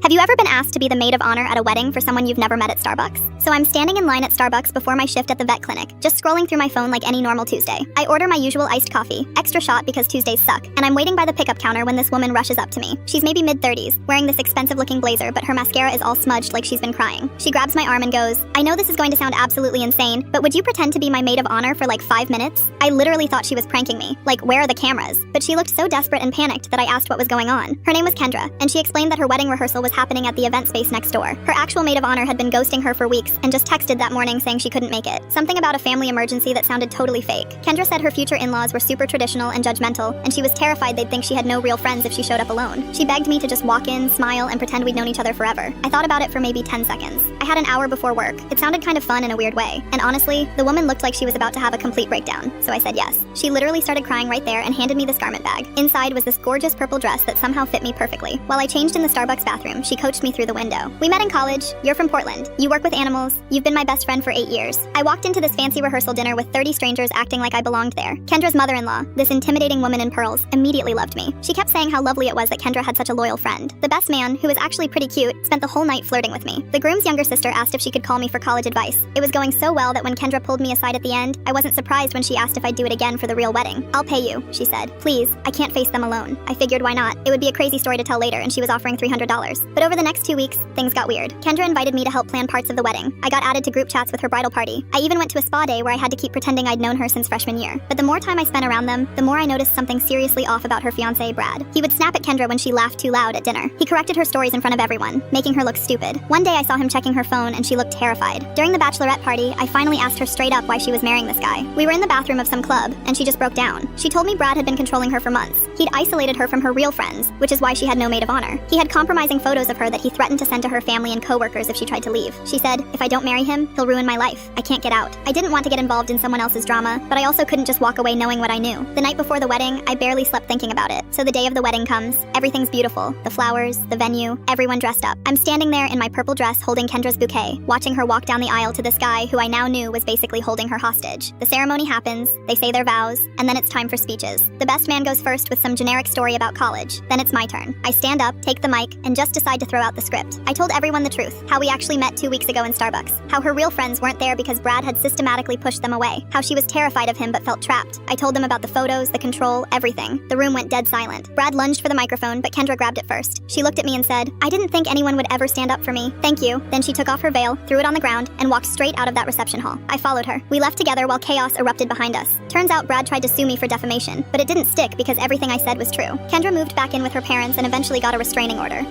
Have you ever been asked to be the maid of honor at a wedding for someone you've never met at Starbucks? So I'm standing in line at Starbucks before my shift at the vet clinic, just scrolling through my phone like any normal Tuesday. I order my usual iced coffee, extra shot because Tuesdays suck, and I'm waiting by the pickup counter when this woman rushes up to me. She's maybe mid-30s, wearing this expensive-looking blazer, but her mascara is all smudged like she's been crying. She grabs my arm and goes, "I know this is going to sound absolutely insane, but would you pretend to be my maid of honor for like 5 minutes?" I literally thought she was pranking me, like, where are the cameras? But she looked so desperate and panicked that I asked what was going on. Her name was Kendra, and she explained that her wedding rehearsal was happening at the event space next door. Her actual maid of honor had been ghosting her for weeks and just texted that morning saying she couldn't make it. Something about a family emergency that sounded totally fake. Kendra said her future in-laws were super traditional and judgmental, and she was terrified they'd think she had no real friends if she showed up alone. She begged me to just walk in, smile, and pretend we'd known each other forever. I thought about it for maybe 10 seconds. I had an hour before work. It sounded kind of fun in a weird way. And honestly, the woman looked like she was about to have a complete breakdown, so I said yes. She literally started crying right there and handed me this garment bag. Inside was this gorgeous purple dress that somehow fit me perfectly. While I changed in the Starbucks bathroom, she coached me through the window. "We met in college. You're from Portland. You work with animals. You've been my best friend for 8 years." I walked into this fancy rehearsal dinner with 30 strangers acting like I belonged there. Kendra's mother-in-law, this intimidating woman in pearls, immediately loved me. She kept saying how lovely it was that Kendra had such a loyal friend. The best man, who was actually pretty cute, spent the whole night flirting with me. The groom's younger sister asked if she could call me for college advice. It was going so well that when Kendra pulled me aside at the end, I wasn't surprised when she asked if I'd do it again for the real wedding. "I'll pay you," she said. "Please, I can't face them alone." I figured why not? It would be a crazy story to tell later, and she was offering $300. But over the next 2 weeks, things got weird. Kendra invited me to help plan parts of the wedding. I got added to group chats with her bridal party. I even went to a spa day where I had to keep pretending I'd known her since freshman year. But the more time I spent around them, the more I noticed something seriously off about her fiancé, Brad. He would snap at Kendra when she laughed too loud at dinner. He corrected her stories in front of everyone, making her look stupid. One day I saw him checking her phone and she looked terrified. During the bachelorette party, I finally asked her straight up why she was marrying this guy. We were in the bathroom of some club, and she just broke down. She told me Brad had been controlling her for months. He'd isolated her from her real friends, which is why she had no maid of honor. He had compromising photos of her that he threatened to send to her family and coworkers if she tried to leave. She said, "If I don't marry him, he'll ruin my life. I can't get out." I didn't want to get involved in someone else's drama, but I also couldn't just walk away knowing what I knew. The night before the wedding, I barely slept thinking about it. So the day of the wedding comes. Everything's beautiful. The flowers, the venue, everyone dressed up. I'm standing there in my purple dress holding Kendra's bouquet, watching her walk down the aisle to this guy who I now knew was basically holding her hostage. The ceremony happens, they say their vows, and then it's time for speeches. The best man goes first with some generic story about college. Then it's my turn. I stand up, take the mic, and just decide to throw out the script. I told everyone the truth, how we actually met 2 weeks ago in Starbucks, how her real friends weren't there because Brad had systematically pushed them away, how she was terrified of him but felt trapped. I told them about the photos, the control, everything. The room went dead silent. Brad lunged for the microphone, but Kendra grabbed it first. She looked at me and said, "I didn't think anyone would ever stand up for me. Thank you." Then she took off her veil, threw it on the ground, and walked straight out of that reception hall. I followed her. We left together while chaos erupted behind us. Turns out Brad tried to sue me for defamation, but it didn't stick because everything I said was true. Kendra moved back in with her parents and eventually got a restraining order.